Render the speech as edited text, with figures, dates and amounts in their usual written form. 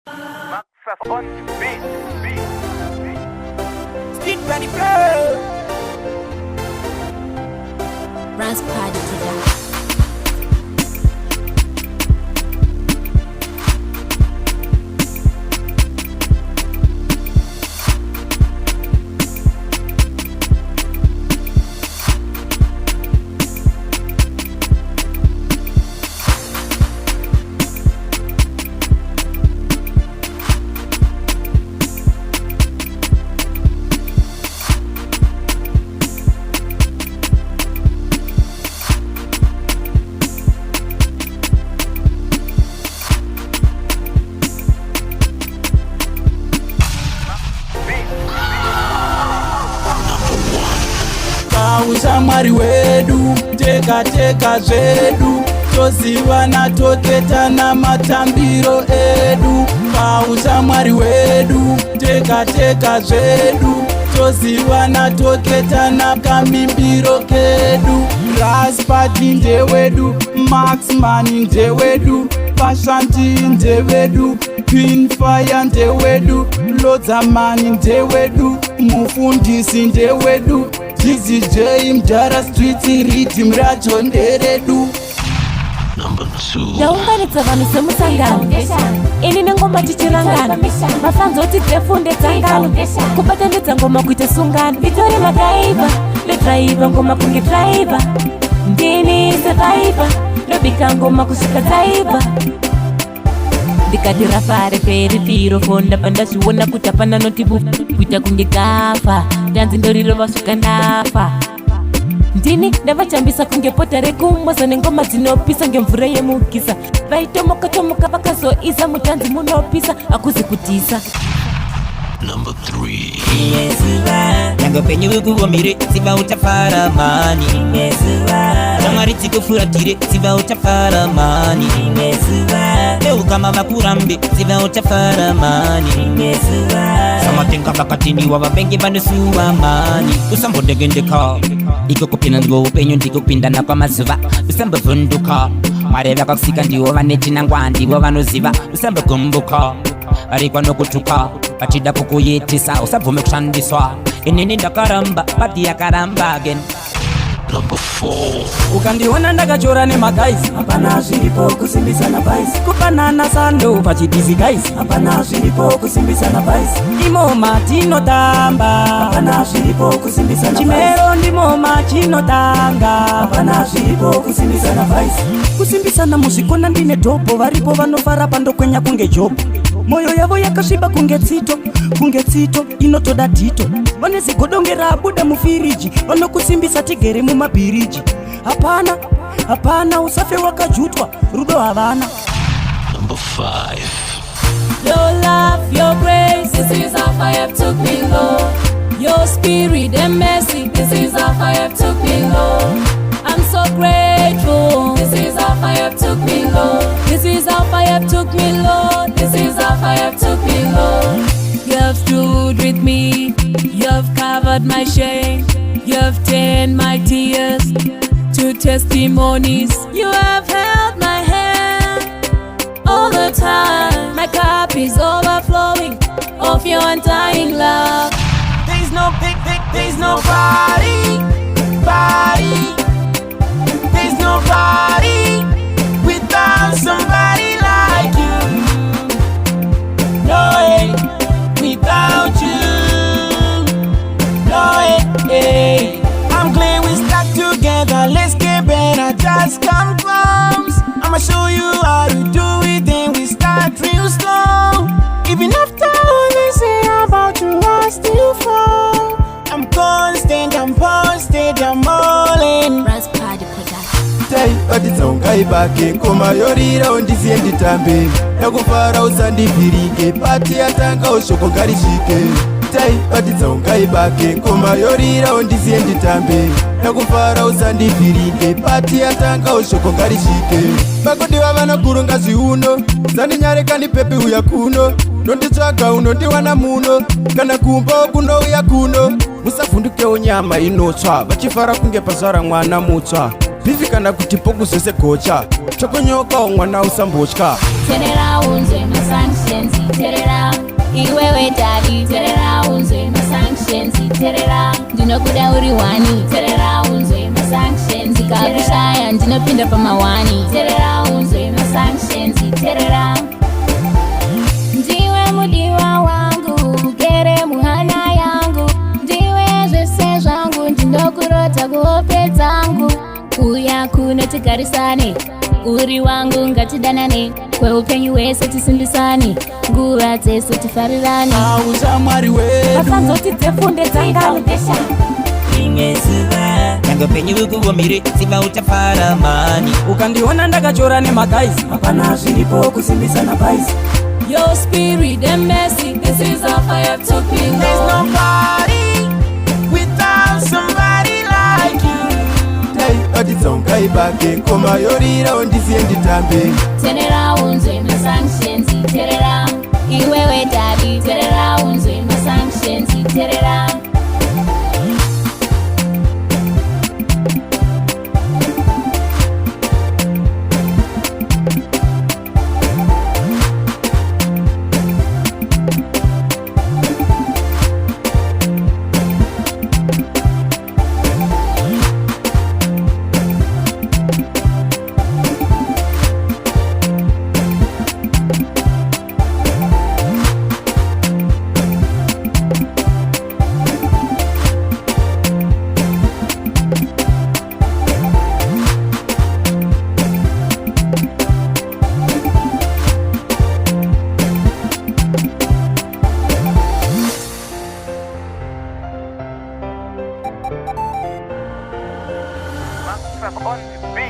Paddie Pro. Paddie today. Ushamwari wedu, teka zvedu, tozivana toketana matambiro edu. Ushamwari wedu, teka zvedu, tozivana toketana kamimbiro kedu. Paddie ndewedu, Maxman ndewedu, Pashanti ndewedu, Pinfire ndewedu, Lodzamani ndewedu, Mufundisi ndewedu, DJ Mdara Street Riddim racho nderedu. Ndaunganidza vanhu semusangano, ini nengoma tichirangana, mafanzo kuti dzefunde dzangano, kubatanidza ngoma kuita sungano. Vitori madhaiva, ndodhaiva ngoma kunge dhaiva, ndini survivor, ndobika ngoma kusvika dzaiva. Ndikati rafare peri piro fonda pandazviona kuti hapana notibufu kuita kunge gafa, ndanzi ndorirova svika ndafa. Ndini ndavachambisa kunge pota rekumwaza nengoma dzinopisa ngemvura yemugisa. Vaitomoka vakazoisa mutanzi munopisa hakuzi kutisa. Number 3. Tango penyu wikuwamire, siva uchafara mani. Tamari tikufuratire, siva uchafara mani. Leo kama vakurambe, siva uchafara mani. Samatenga vakatini wavabengi banusuwa mani. Usambodegendeka, iko kupina ngo penyu ndiko kupindana kwa mazuva. Usambavunduka, mareva kakusika ndiwo vanechinangwa ndiwo vanoziva. Usambagumbuka, arikwa nokutuka, patida kukuyitisa usabvume kushandiswa. Inini ndakaramba, Paddie yakaramba again. Number 4. Ukandiona ndakachora nemagais, hapana zviripo kusimbisana bais. Kupanana sando pachitizi guys, hapana zviripo kusimbisana bais. Imo matinotamba, hapana zviripo kusimbisana bais. Chimero ndimo machinotanga, hapana zviripo kusimbisana bais. Kusimbisana muzvikona ndine dhopo, varipo vanofara pandokwenya kunge jobo. Moyo yavo yakasviba kunge tsito inotoda dhito. Vane zigodonge rabuda mufiriji, vanokusimbisa tigere mumabhiriji. Hapana usafe wakajutwa, rudo havana. Number 5. Your love, your grace, this is how far you took me low. Your spirit and mercy, this is how far you took me low. I'm so grateful, this is how far you took me low. This is how far you took me low. This is how far you took me low. You have stood with me, you have covered my shame, you have turned my tears to testimonies. You have held my hand all the time. My cup is overflowing of your undying love. There's nobody. There's nobody without somebody like you. No way without you. No way. I'm glad we stuck together. Let's get better. Just come close. I'ma show you how to do it. Then we start real slow. Even after all they say about you, I still fall. I'm constant, I'm posted, I'm all in. Paddie production. Tai patidzaunga ibake ngoma yorira undiziye nditambe ndakufara usandivhirike pati yatanga ushoko ngarisvike. Tai patidzaunga ibake ngoma yorira undiziye nditambe ndakufara usandivhirike pati yatanga ushoko ngarisvike. Vakudiwa vanokurunga zviuno zandinyareka ndipepi uya kuno nonditsvaga unondiwana muno kana kumba kunouya kuno. Musavhundukewo nyama inotsva vachifara kunge pazvara mwana mutsva. Vivi kana kuti poku zvese gocha chokonyokawo mwana usambotya. terera unzwe masanctions terera iwewe dadi terera unzwe masanctions terera ndinokuda uri wani terera unzwe masanctions kakushaya ndinopinda pamawani terera unzwe masanctions terera ndiwe mudiwa wangu gere muhana yangu ndiwe zvese zvangu ndinokurota kuhope dzangu uya kuno tigarisane uri wangu ngatidanane kweupenyu wese tisimbisane nguva dzese tifarirane aushamwari wedu vasanzoti dzefunde dzangaudesha rimwe zuva nyanga upenyu ukuomire simba uchafara mani ukandiona ndakachora nemagaisi hapana zviripo kusimbisana baisi Your spirit and mercy, this is how I have took me low. There's nobody without somebody like you. Tai batidza ungaibake ngoma yorira undisiye nditambe Terera unzwe masanctions terera iwewe dadi terera unzwe masanctions terera On the beat.